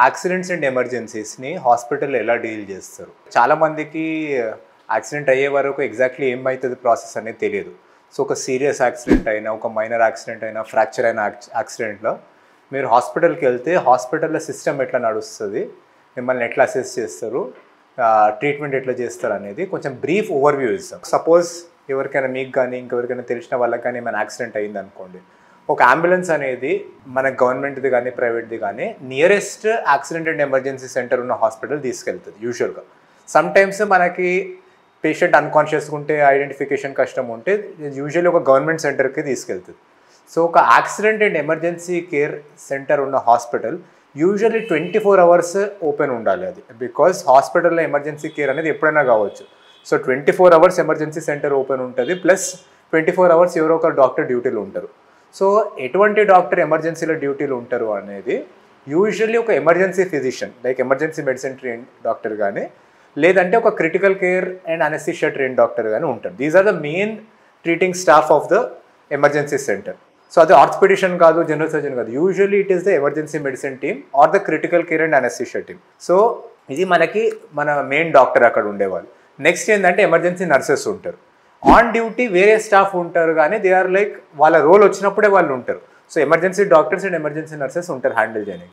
Accidents and ఎమర్జెన్సీస్ని హాస్పిటల్లో ఎలా deal చేస్తారు? చాలామందికి యాక్సిడెంట్ అయ్యే వరకు ఎగ్జాక్ట్లీ ఏమవుతుంది ప్రాసెస్ అనేది తెలియదు. సో ఒక సీరియస్ యాక్సిడెంట్ అయినా, ఒక మైనర్ యాక్సిడెంట్ అయినా, ఫ్రాక్చర్ అయిన యాక్సిడెంట్లో మీరు హాస్పిటల్కి వెళ్తే హాస్పిటల్లో సిస్టమ్ ఎట్లా నడుస్తుంది, మిమ్మల్ని ఎట్లా అసెస్ చేస్తారు, ట్రీట్మెంట్ ఎట్లా చేస్తారు అనేది కొంచెం బ్రీఫ్ ఓవర్వ్యూ ఇస్తాం. సపోజ్ ఎవరికైనా మీకు కానీ ఇంకెవరికైనా తెలిసిన వాళ్ళకి కానీ ఏమైనా యాక్సిడెంట్ అయ్యింది అనుకోండి, ఒక అంబులెన్స్ అనేది మన గవర్నమెంట్ది కానీ ప్రైవేట్ది కానీ nearest accident and emergency centre ఉన్న హాస్పిటల్ తీసుకెళ్తుంది యూజువల్గా. సమ్టైమ్స్ మనకి పేషెంట్ అన్కాన్షియస్గా ఉంటే ఐడెంటిఫికేషన్ కష్టం ఉంటే యూజువల్లీ ఒక గవర్నమెంట్ సెంటర్కి తీసుకెళ్తుంది. సో ఒక accident and emergency care centre ఉన్న హాస్పిటల్ యూజువల్లీ 24 hours ఓపెన్ ఉండాలి. అది బికాజ్ హాస్పిటల్లో ఎమర్జెన్సీ కేర్ అనేది ఎప్పుడైనా కావచ్చు. So 24 hours emergency centre open ఉంటుంది, ప్లస్ 24 hours ఎవరో ఒక డాక్టర్ డ్యూటీలు ఉంటారు. సో ఎటువంటి డాక్టర్ ఎమర్జెన్సీలో డ్యూటీలు ఉంటారు అనేది యూజువల్లీ ఒక emergency physician, like emergency medicine train doctor కానీ, లేదంటే ఒక critical care and anaesthesia train doctor కానీ ఉంటారు. These are the main treating staff of the emergency centre. So అది ఆర్థోపెడిషన్ కాదు, జనరల్ సర్జన్ కాదు, usually it is the emergency medicine team or the critical care and anaesthesia team. So ఇది మనకి మన main doctor అక్కడ ఉండేవాళ్ళు. Next ఏంటంటే emergency nurses ఉంటారు. ఆన్ డ్యూటీ వేరే స్టాఫ్ ఉంటారు కానీ దే ఆర్ లైక్ వాళ్ళ రోల్ వచ్చినప్పుడే వాళ్ళు ఉంటారు. So emergency doctors and emergency nurses ఉంటారు హ్యాండిల్ చేయడానికి.